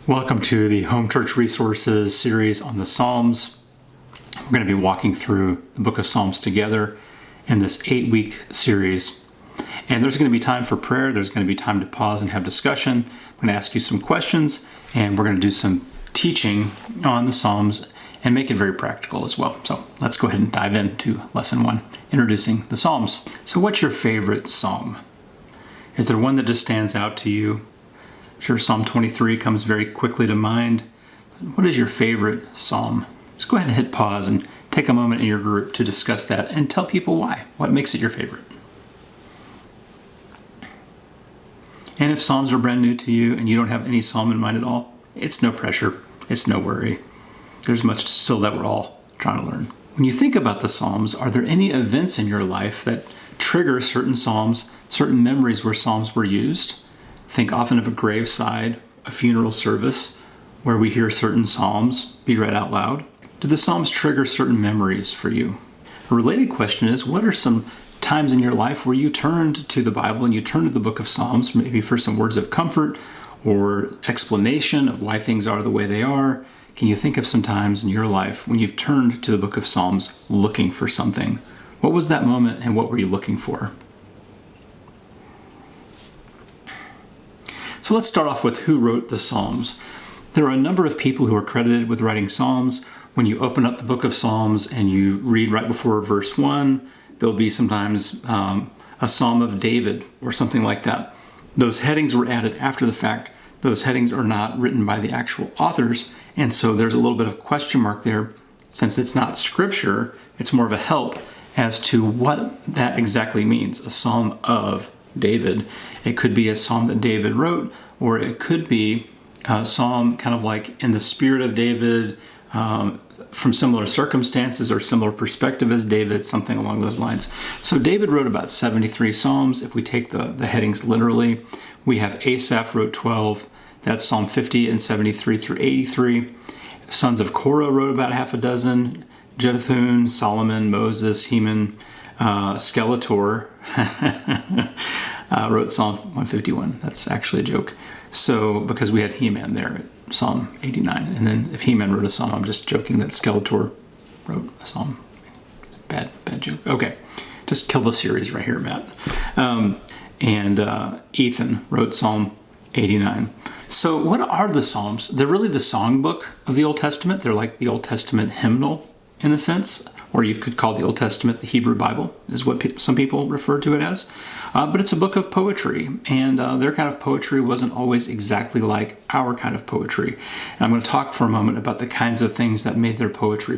Welcome to the Home Church Resources series on the Psalms. We're going to be walking through the book of Psalms together in this 8-week series. And there's going to be time for prayer. There's going to be time to pause and have discussion. I'm going to ask you some questions, and we're going to do some teaching on the Psalms and make it very practical as well. So let's go ahead and dive into lesson 1, introducing the Psalms. So what's your favorite psalm? Is there one that just stands out to you? I'm sure Psalm 23 comes very quickly to mind. What is your favorite psalm? Just go ahead and hit pause and take a moment in your group to discuss that and tell people why. What makes it your favorite? And if psalms are brand new to you and you don't have any psalm in mind at all, it's no pressure. It's no worry. There's much still that we're all trying to learn. When you think about the Psalms, are there any events in your life that trigger certain psalms, certain memories where psalms were used? Think often of a graveside, a funeral service, where we hear certain psalms be read out loud. Do the psalms trigger certain memories for you? A related question is, what are some times in your life where you turned to the Bible and you turned to the book of Psalms, maybe for some words of comfort or explanation of why things are the way they are? Can you think of some times in your life when you've turned to the book of Psalms looking for something? What was that moment and what were you looking for? So let's start off with who wrote the Psalms. There are a number of people who are credited with writing Psalms. When you open up the book of Psalms and you read right before verse 1, there'll be sometimes a Psalm of David or something like that. Those headings were added after the fact. Those headings are not written by the actual authors, and so there's a little bit of question mark there. Since it's not scripture, it's more of a help as to what that exactly means, a Psalm of David. It could be a psalm that David wrote, or it could be a psalm kind of like in the spirit of David, from similar circumstances or similar perspective as David, something along those lines. So David wrote about 73 psalms. If we take the headings literally, we have Asaph wrote 12. That's Psalm 50 and 73 through 83. Sons of Korah wrote about half a dozen. Jeduthun, Solomon, Moses, Heman, Skeletor wrote Psalm 151. That's actually a joke. So, because we had Heman there at Psalm 89. And then if Heman wrote a psalm, I'm just joking that Skeletor wrote a psalm. Bad joke. Okay. Just kill the series right here, Matt. And Ethan wrote Psalm 89. So what are the Psalms? They're really the songbook of the Old Testament. They're like the Old Testament hymnal, in a sense, or you could call the Old Testament the Hebrew Bible, is what some people refer to it as. But it's a book of poetry, and their kind of poetry wasn't always exactly like our kind of poetry. And I'm going to talk for a moment about the kinds of things that made their poetry,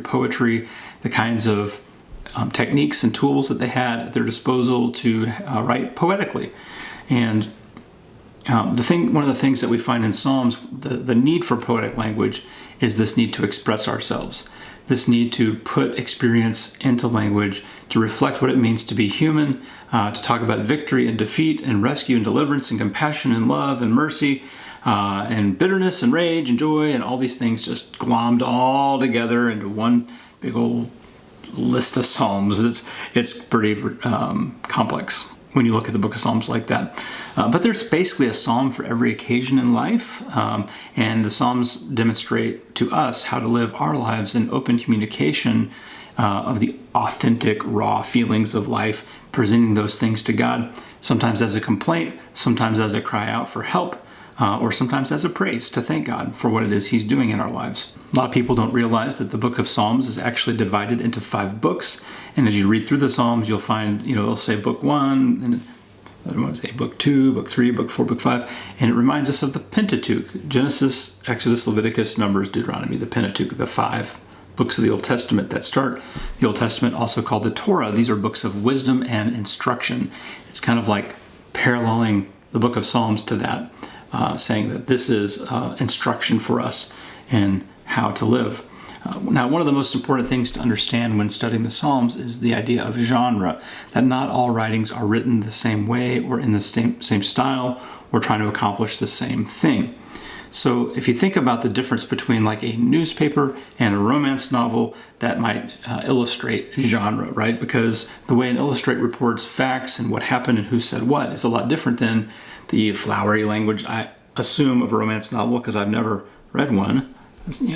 the kinds of techniques and tools that they had at their disposal to write poetically. And one of the things that we find in Psalms, the need for poetic language is this need to express ourselves. This need to put experience into language, to reflect what it means to be human, to talk about victory and defeat and rescue and deliverance and compassion and love and mercy and bitterness and rage and joy and all these things just glommed all together into one big old list of Psalms. It's pretty complex when you look at the book of Psalms like that. But there's basically a psalm for every occasion in life, and the Psalms demonstrate to us how to live our lives in open communication of the authentic, raw feelings of life, presenting those things to God, sometimes as a complaint, sometimes as a cry out for help, or sometimes as a praise to thank God for what it is He's doing in our lives. A lot of people don't realize that the book of Psalms is actually divided into 5 books, and as you read through the Psalms, you'll find, they'll say book 1, and I want to say book 2, book 3, book 4, book 5, and it reminds us of the Pentateuch: Genesis, Exodus, Leviticus, Numbers, Deuteronomy, the Pentateuch, the 5 books of the Old Testament that start the Old Testament, also called the Torah. These are books of wisdom and instruction. It's kind of like paralleling the book of Psalms to that, saying that this is instruction for us in how to live. Now, one of the most important things to understand when studying the Psalms is the idea of genre, that not all writings are written the same way or in the same style or trying to accomplish the same thing. So if you think about the difference between like a newspaper and a romance novel, that might illustrate genre, right? Because the way an illustrate reports facts and what happened and who said what is a lot different than the flowery language assume of a romance novel, because I've never read one,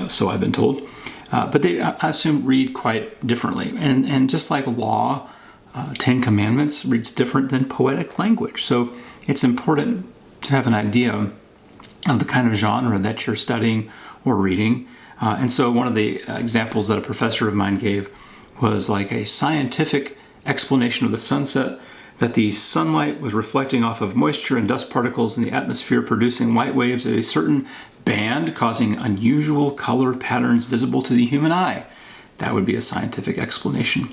so I've been told. But they, I assume, read quite differently. And just like law, 10 Commandments reads different than poetic language. So it's important to have an idea of the kind of genre that you're studying or reading. And so one of the examples that a professor of mine gave was like a scientific explanation of the sunset, that the sunlight was reflecting off of moisture and dust particles in the atmosphere, producing light waves of a certain band, causing unusual color patterns visible to the human eye. That would be a scientific explanation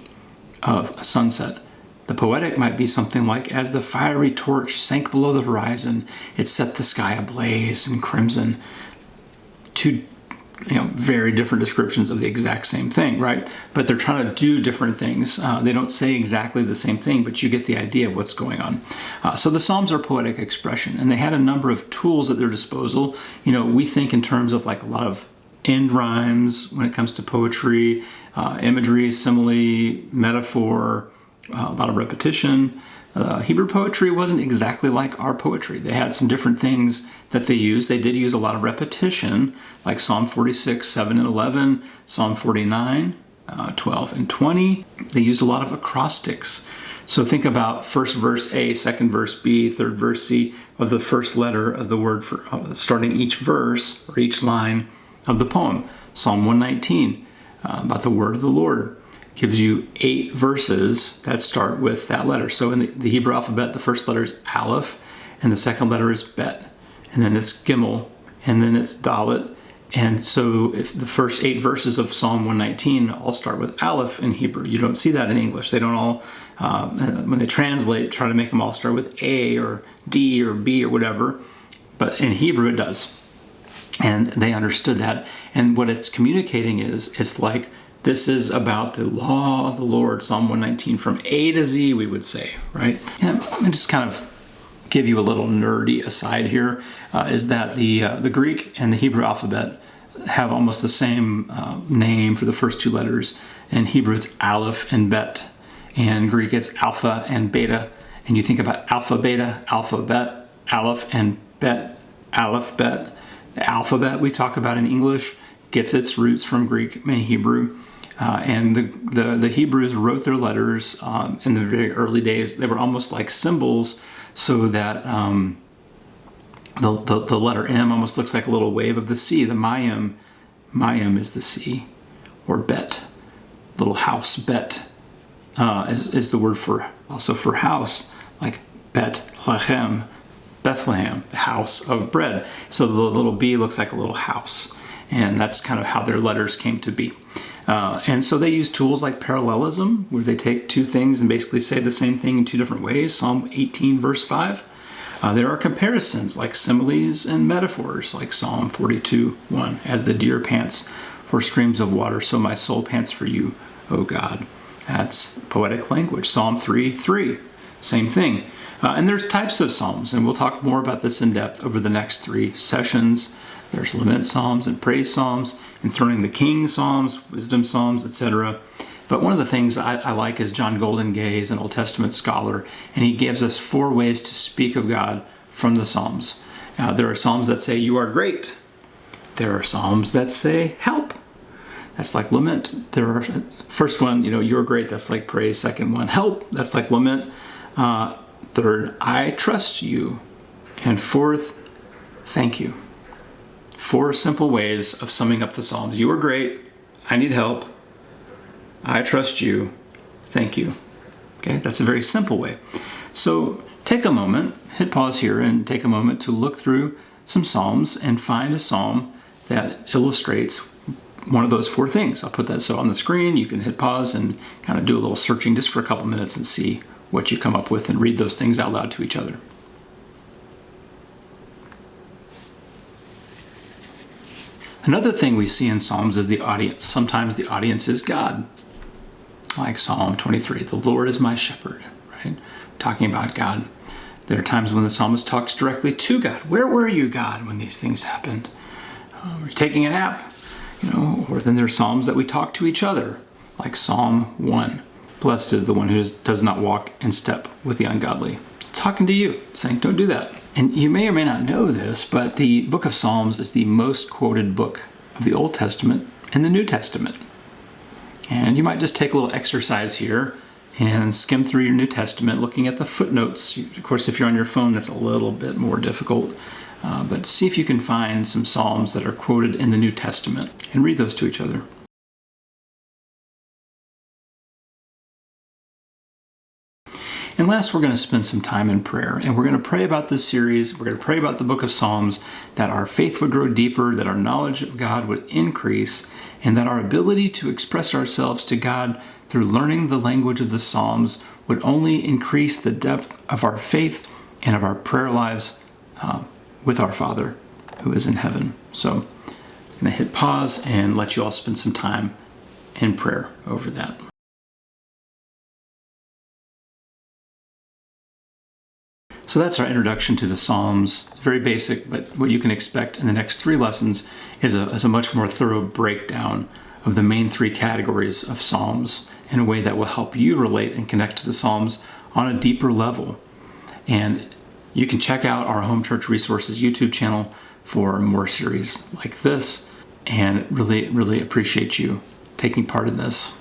of a sunset. The poetic might be something like, as the fiery torch sank below the horizon, it set the sky ablaze in crimson. Two very different descriptions of the exact same thing, right? But they're trying to do different things. They don't say exactly the same thing, but you get the idea of what's going on. So the Psalms are poetic expression, and they had a number of tools at their disposal. We think in terms of like a lot of end rhymes when it comes to poetry, imagery, simile, metaphor, a lot of repetition. Hebrew poetry wasn't exactly like our poetry. They had some different things that they used. They did use a lot of repetition, like Psalm 46, 7 and 11, Psalm 49, 12 and 20. They used a lot of acrostics. So think about first verse A, second verse B, third verse C, of the first letter of the word for starting each verse or each line of the poem. Psalm 119, about the word of the Lord, gives you 8 verses that start with that letter. So in the Hebrew alphabet, the first letter is Aleph, and the second letter is Bet, and then it's Gimel, and then it's Dalet. And so if the first 8 verses of Psalm 119 all start with Aleph in Hebrew. You don't see that in English. They don't all, when they translate, try to make them all start with A or D or B or whatever. But in Hebrew it does. And they understood that. And what it's communicating is, it's like, this is about the law of the Lord, Psalm 119, from A to Z, we would say, right? And I just kind of give you a little nerdy aside here, is that the Greek and the Hebrew alphabet have almost the same name for the first 2 letters. In Hebrew, it's Aleph and Bet. In Greek, it's Alpha and Beta. And you think about alpha, beta, alphabet, Aleph and Bet, Aleph, Bet. The alphabet we talk about in English gets its roots from Greek and Hebrew. And the Hebrews wrote their letters in the very early days. They were almost like symbols, so that the letter M almost looks like a little wave of the sea. The Mayim is the sea, or Bet, little house. Bet is the word for house, like Bethlehem, Bethlehem, the house of bread. So the little B looks like a little house, and that's kind of how their letters came to be. And so they use tools like parallelism, where they take 2 things and basically say the same thing in 2 different ways. Psalm 18, verse 5. There are comparisons like similes and metaphors, like Psalm 42, 1. As the deer pants for streams of water, so my soul pants for you, O God. That's poetic language. Psalm 3, 3. Same thing. And there's types of psalms, and we'll talk more about this in depth over the next 3 sessions. There's lament psalms and praise psalms, enthroning the king psalms, wisdom psalms, etc. But one of the things I like is John Golden Gay is an Old Testament scholar, and he gives us 4 ways to speak of God from the Psalms. There are psalms that say, you are great. There are psalms that say, help. That's like lament. First one, you are great. That's like praise. Second one, help. That's like lament. Third, I trust you. And fourth, thank you. 4 simple ways of summing up the Psalms. You are great. I need help. I trust you. Thank you. Okay, that's a very simple way. So take a moment, hit pause here, and take a moment to look through some Psalms and find a Psalm that illustrates one of those 4 things. I'll put that so on the screen. You can hit pause and kind of do a little searching just for a couple minutes and see what you come up with and read those things out loud to each other. Another thing we see in Psalms is the audience. Sometimes the audience is God. Like Psalm 23, the Lord is my shepherd, right? Talking about God. There are times when the psalmist talks directly to God. Where were you, God, when these things happened? We're taking a nap, or then there are psalms that we talk to each other, like Psalm 1. Blessed is the one who does not walk in step with the ungodly. It's talking to you, saying, don't do that. And you may or may not know this, but the book of Psalms is the most quoted book of the Old Testament and the New Testament. And you might just take a little exercise here and skim through your New Testament, looking at the footnotes. Of course, if you're on your phone, that's a little bit more difficult. But see if you can find some Psalms that are quoted in the New Testament and read those to each other. And last, we're going to spend some time in prayer. And we're going to pray about this series. We're going to pray about the book of Psalms, that our faith would grow deeper, that our knowledge of God would increase, and that our ability to express ourselves to God through learning the language of the Psalms would only increase the depth of our faith and of our prayer lives with our Father who is in heaven. So I'm going to hit pause and let you all spend some time in prayer over that. So that's our introduction to the Psalms. It's very basic, but what you can expect in the next 3 lessons is a much more thorough breakdown of the main 3 categories of Psalms in a way that will help you relate and connect to the Psalms on a deeper level. And you can check out our Home Church Resources YouTube channel for more series like this, and really appreciate you taking part in this.